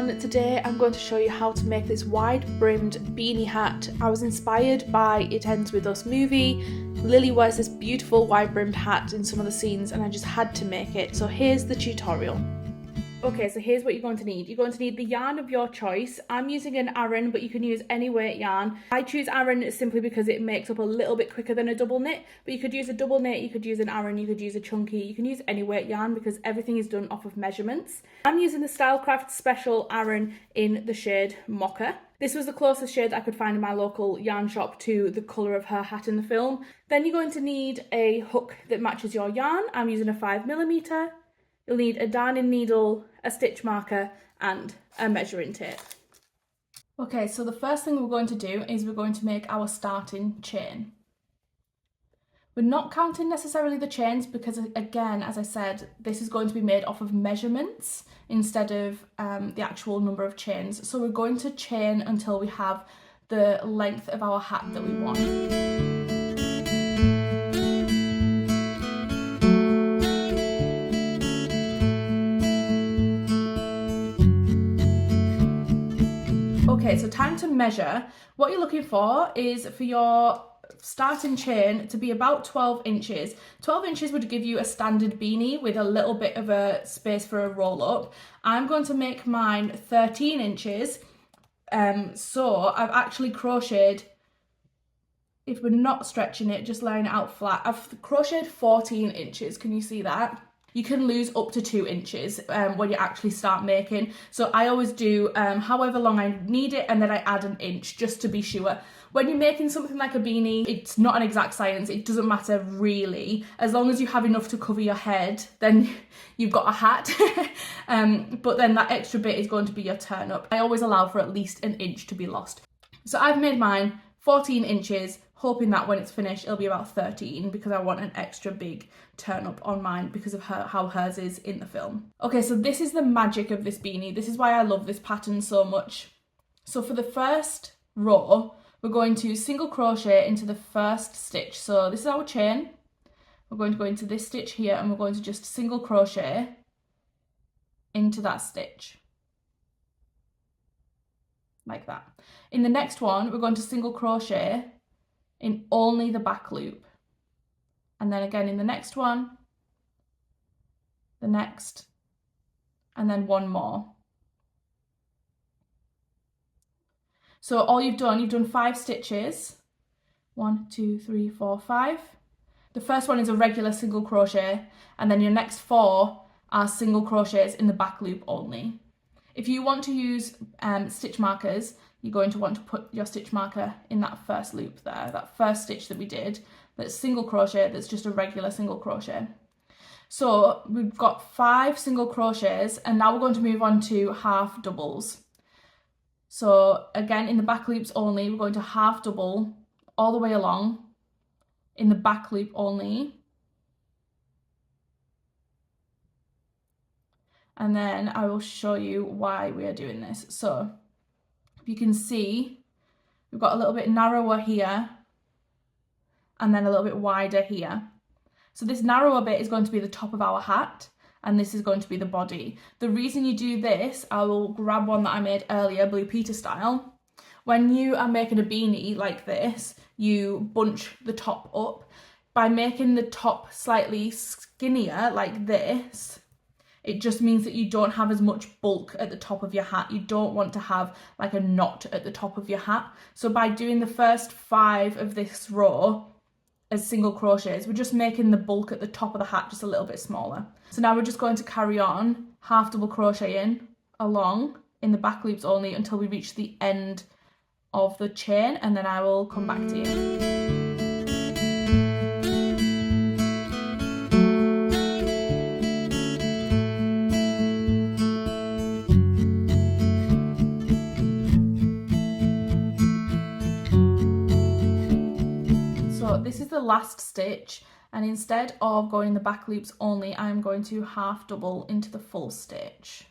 everyone, today I'm going to show you how to make this wide-brimmed beanie hat. I was inspired by It Ends With Us movie. Lily wears this beautiful wide-brimmed hat in some of the scenes and I just had to make it. So here's the tutorial. Okay, so here's what you're going to need. You're going to need the yarn of your choice. I'm using an Aran, but you can use any weight yarn. I choose Aran simply because it makes up a little bit quicker than a double knit, but you could use a double knit, you could use an Aran, you could use a chunky, you can use any weight yarn because everything is done off of measurements. I'm using the Stylecraft Special Aran in the shade Mocha. This was the closest shade I could find in my local yarn shop to the colour of her hat in the film. Then you're going to need a hook that matches your yarn. I'm using a 5mm. You'll need a darning needle, a stitch marker and a measuring tape. Okay, so the first thing we're going to do is we're going to make our starting chain. We're not counting necessarily the chains because, again, as I said, this is going to be made off of measurements instead of the actual number of chains. So we're going to chain until we have the length of our hat that we want. Okay, so time to measure. What you're looking for is for your starting chain to be about 12 inches. 12 inches would give you a standard beanie with a little bit of a space for a roll up. I'm going to make mine 13 inches. So I've actually crocheted, if we're not stretching it, just laying it out flat, I've crocheted 14 inches. Can you see that? You can lose up to 2 inches when you actually start making. So I always do however long I need it and then I add an inch just to be sure. When you're making something like a beanie, it's not an exact science. It doesn't matter really. As long as you have enough to cover your head, then you've got a hat. But then that extra bit is going to be your turn up. I always allow for at least an inch to be lost. So I've made mine 14 inches. Hoping that when it's finished it'll be about 13 because I want an extra big turn up on mine because of how hers is in the film. Okay, so this is the magic of this beanie. This is why I love this pattern so much. So for the first row, we're going to single crochet into the first stitch. So this is our chain. We're going to go into this stitch here and we're going to just single crochet into that stitch. Like that. In the next one, we're going to single crochet in only the back loop, and then again in the next one, the next, and then one more. So all you've done 5 stitches. 1, 2, 3, 4, 5. The first one is a regular single crochet and then your next 4 are single crochets in the back loop only. If you want to use stitch markers, you're going to want to put your stitch marker in that first loop there, that first stitch that we did, that's single crochet, that's just a regular single crochet. So we've got 5 single crochets and now we're going to move on to half doubles. So again, in the back loops only, we're going to half double all the way along in the back loop only. And then I will show you why we are doing this. So if you can see, we've got a little bit narrower here and then a little bit wider here. So this narrower bit is going to be the top of our hat and this is going to be the body. The reason you do this, I will grab one that I made earlier, Blue Peter style. When you are making a beanie like this, you bunch the top up. By making the top slightly skinnier like this, it just means that you don't have as much bulk at the top of your hat. You don't want to have like a knot at the top of your hat. So by doing the first 5 of this row as single crochets, we're just making the bulk at the top of the hat just a little bit smaller. So now we're just going to carry on half double crocheting along in the back loops only until we reach the end of the chain and then I will come back to you. This is the last stitch and instead of going in the back loops only, I'm going to half double into the full stitch,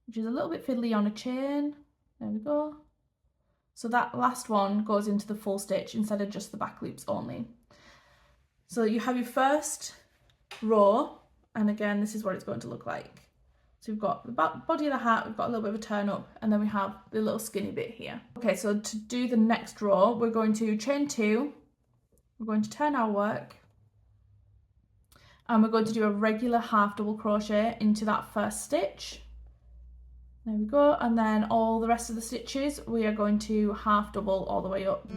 which is a little bit fiddly on a chain. There we go. So that last one goes into the full stitch instead of just the back loops only. So you have your first row and again this is what it's going to look like. So we've got the body of the hat, we've got a little bit of a turn up, and then we have the little skinny bit here. Okay, so to do the next row, we're going to chain 2, we're going to turn our work, and we're going to do a regular half double crochet into that first stitch. There we go, and then all the rest of the stitches we are going to half double all the way up.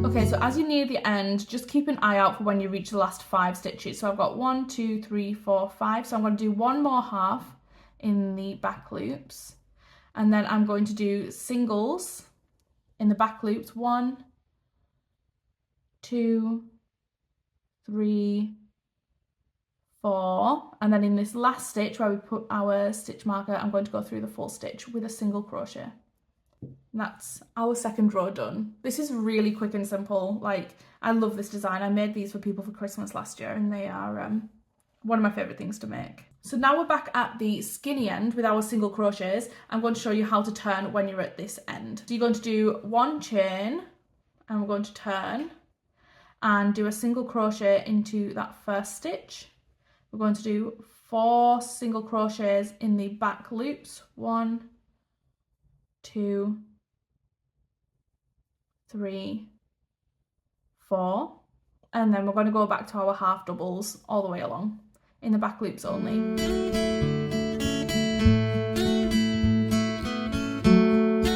Okay, so as you near the end, just keep an eye out for when you reach the last 5 stitches. So I've got 1, 2, 3, 4, 5. So I'm going to do one more half in the back loops. And then I'm going to do singles in the back loops. 1, 2, 3, 4. And then in this last stitch where we put our stitch marker, I'm going to go through the full stitch with a single crochet. And that's our second row done. This is really quick and simple. Like, I love this design. I made these for people for Christmas last year, and they are one of my favourite things to make. So now we're back at the skinny end with our single crochets. I'm going to show you how to turn when you're at this end. So you're going to do 1 chain, and we're going to turn and do a single crochet into that first stitch. We're going to do 4 single crochets in the back loops. 1, 2, 3, 4, and then we're going to go back to our half doubles all the way along in the back loops only.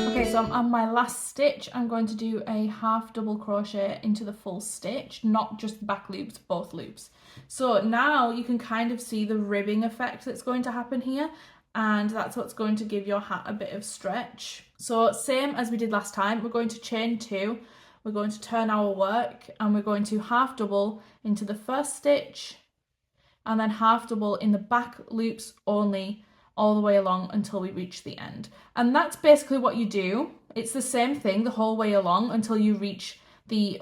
Okay, so on my last stitch, I'm going to do a half double crochet into the full stitch, not just the back loops, both loops. So now you can kind of see the ribbing effect that's going to happen here, and that's what's going to give your hat a bit of stretch. So same as we did last time, we're going to chain 2, we're going to turn our work, and we're going to half double into the first stitch, and then half double in the back loops only all the way along until we reach the end. And that's basically what you do. It's the same thing the whole way along until you reach the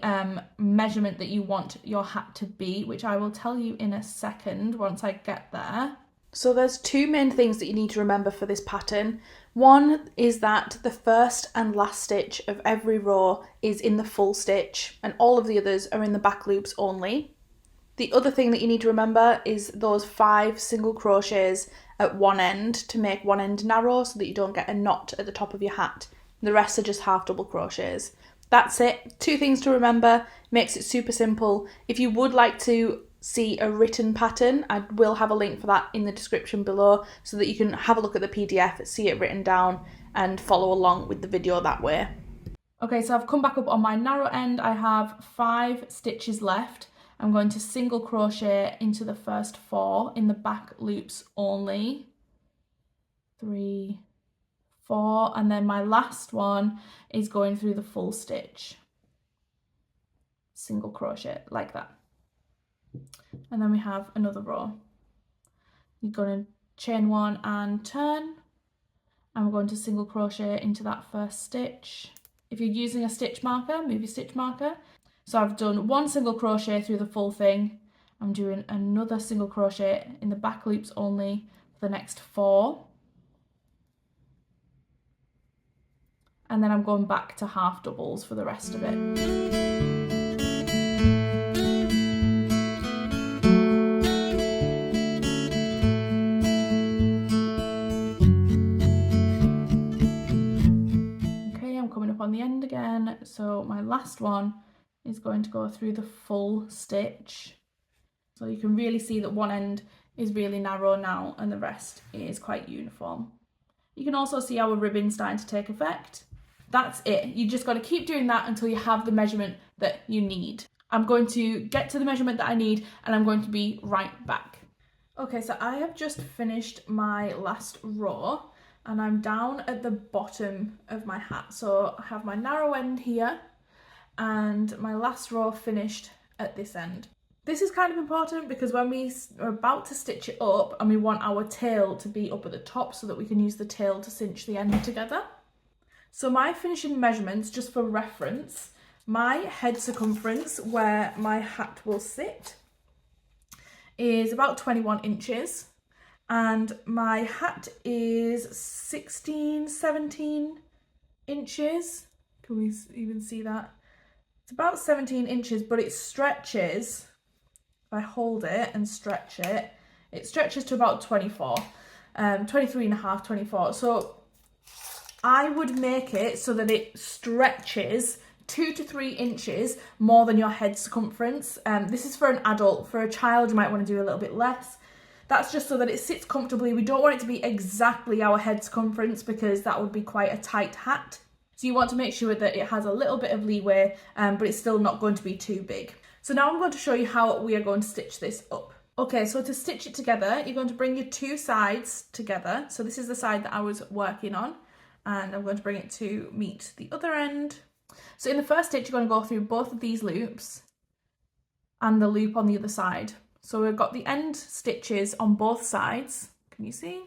measurement that you want your hat to be, which I will tell you in a second once I get there. So there's 2 main things that you need to remember for this pattern. One is that the first and last stitch of every row is in the full stitch, and all of the others are in the back loops only. The other thing that you need to remember is those 5 single crochets at one end to make one end narrow so that you don't get a knot at the top of your hat. The rest are just half double crochets. That's it. 2 things to remember, makes it super simple. If you would like to see a written pattern, I will have a link for that in the description below so that you can have a look at the PDF, see it written down, and follow along with the video that way. Okay, so I've come back up on my narrow end. I have 5 stitches left. I'm going to single crochet into the first 4 in the back loops only. 3, 4, and then my last one is going through the full stitch. Single crochet like that. And then we have another row. You're going to chain 1 and turn, and we're going to single crochet into that first stitch. If you're using a stitch marker, move your stitch marker. So I've done 1 single crochet through the full thing. I'm doing another single crochet in the back loops only for the next 4. And then I'm going back to half doubles for the rest of it. On the end again, so my last one is going to go through the full stitch, so you can really see that one end is really narrow now and the rest is quite uniform. You can also see our ribbon starting to take effect. That's it. You just got to keep doing that until you have the measurement that you need. I'm going to get to the measurement that I need and I'm going to be right back. Okay, so I have just finished my last row and I'm down at the bottom of my hat. So I have my narrow end here and my last row finished at this end. This is kind of important because when we are about to stitch it up and we want our tail to be up at the top so that we can use the tail to cinch the end together. So my finishing measurements, just for reference, my head circumference where my hat will sit is about 21 inches. And my hat is 16, 17 inches. Can we even see that? It's about 17 inches, but it stretches. If I hold it and stretch it, it stretches to about 24, 23 and a half, 24. So I would make it so that it stretches 2 to 3 inches more than your head circumference. This is for an adult. For a child, you might want to do a little bit less. That's just so that it sits comfortably. We don't want it to be exactly our head circumference because that would be quite a tight hat. So you want to make sure that it has a little bit of leeway, but it's still not going to be too big. So now I'm going to show you how we are going to stitch this up. Okay, so to stitch it together, you're going to bring your two sides together. So this is the side that I was working on, and I'm going to bring it to meet the other end. So in the first stitch, you're going to go through both of these loops and the loop on the other side. So we've got the end stitches on both sides. Can you see?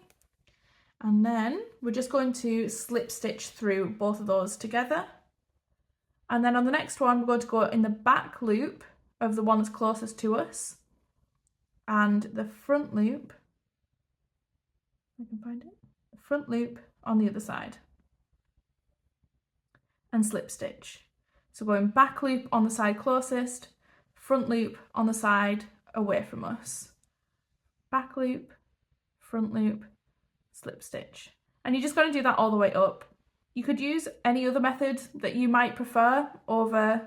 And then we're just going to slip stitch through both of those together. And then on the next one, we're going to go in the back loop of the one that's closest to us and the front loop, if I can find it, the front loop on the other side, and slip stitch. So going back loop on the side closest, front loop on the side away from us, back loop, front loop, slip stitch. And you're just going to do that all the way up. You could use any other method that you might prefer over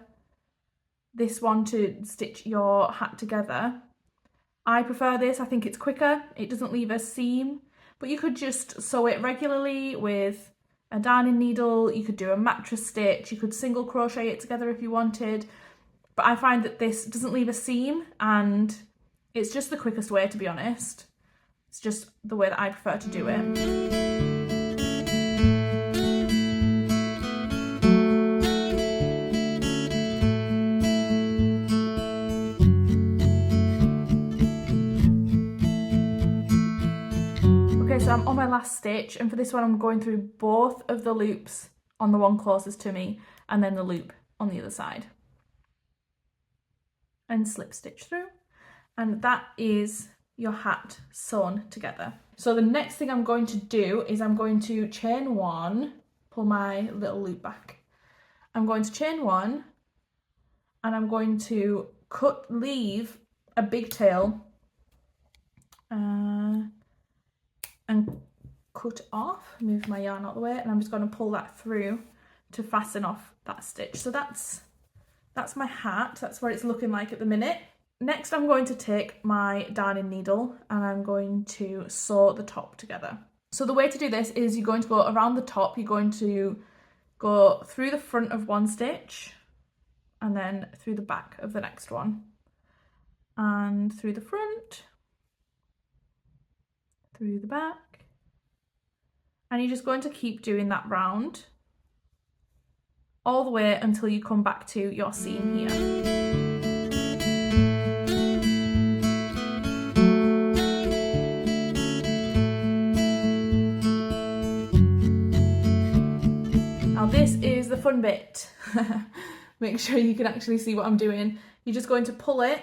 this one to stitch your hat together. I prefer this. I think it's quicker. It doesn't leave a seam, but you could just sew it regularly with a darning needle. You could do a mattress stitch. You could single crochet it together if you wanted. But I find that this doesn't leave a seam, and it's just the quickest way, to be honest. It's just the way that I prefer to do it. So I'm on my last stitch, and for this one I'm going through both of the loops on the one closest to me and then the loop on the other side and slip stitch through, and that is your hat sewn together. So the next thing I'm going to do is I'm going to chain one, pull my little loop back, I'm going to chain one, and I'm going to leave a big tail and cut off, move my yarn out of the way, and I'm just going to pull that through to fasten off that stitch. So that's my hat. That's what it's looking like at the minute. Next, I'm going to take my darning needle and I'm going to sew the top together. So the way to do this is you're going to go around the top. You're going to go through the front of one stitch and then through the back of the next one, and through the front, through the back, and you're just going to keep doing that round all the way until you come back to your seam here. Now this is the fun bit. Make sure you can actually see what I'm doing. You're just going to pull it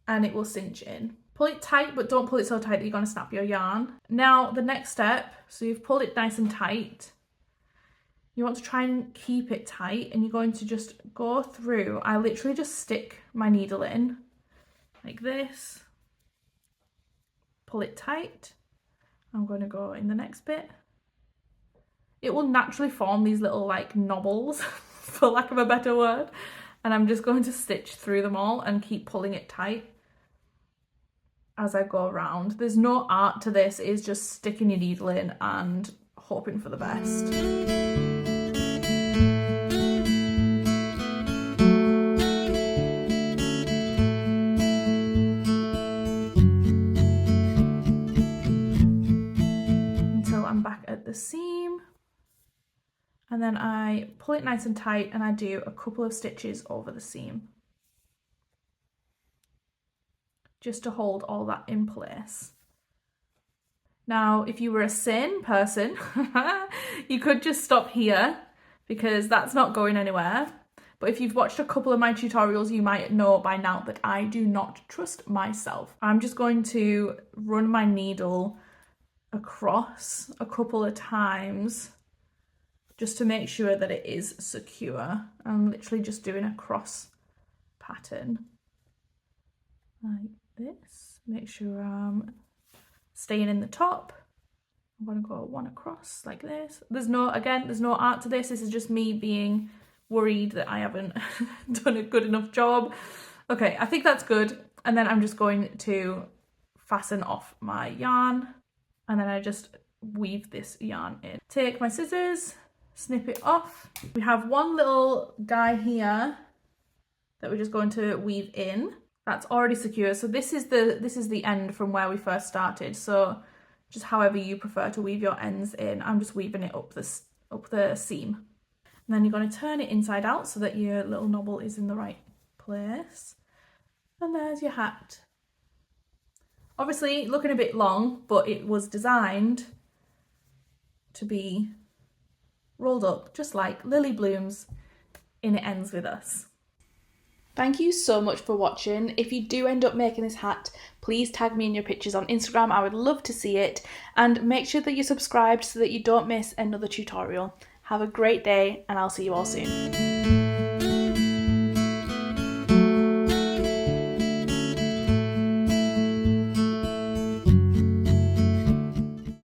and it will cinch in. Pull it tight, but don't pull it so tight that you're going to snap your yarn. Now the next step, so you've pulled it nice and tight, you want to try and keep it tight, and you're going to just go through. I literally just stick my needle in like this, pull it tight. I'm going to go in the next bit. It will naturally form these little like knobbles, for lack of a better word, and I'm just going to stitch through them all and keep pulling it tight as I go around. There's no art to this, it's just sticking your needle in and hoping for the best. Until I'm back at the seam, and then I pull it nice and tight and I do a couple of stitches over the seam, just to hold all that in place. Now, if you were a sane person, you could just stop here because that's not going anywhere. but if you've watched a couple of my tutorials, you might know by now that I do not trust myself. I'm just going to run my needle across a couple of times just to make sure that it is secure. I'm literally just doing a cross pattern like this. Make sure I'm staying in the top. I'm going to go one across like this. There's no art to this. This is just me being worried that I haven't done a good enough job. Okay, I think that's good. And then I'm just going to fasten off my yarn, and then I just weave this yarn in. Take my scissors, snip it off. We have one little guy here that we're just going to weave in. That's already secure. So this is the end from where we first started. So just however you prefer to weave your ends in, I'm just weaving it up the seam. And then you're going to turn it inside out so that your little knobble is in the right place. And there's your hat. Obviously looking a bit long, but it was designed to be rolled up just like lily blooms in It Ends With Us. Thank you so much for watching. If you do end up making this hat, please tag me in your pictures on Instagram. I would love to see it. And make sure that you're subscribed so that you don't miss another tutorial. Have a great day, and I'll see you all soon.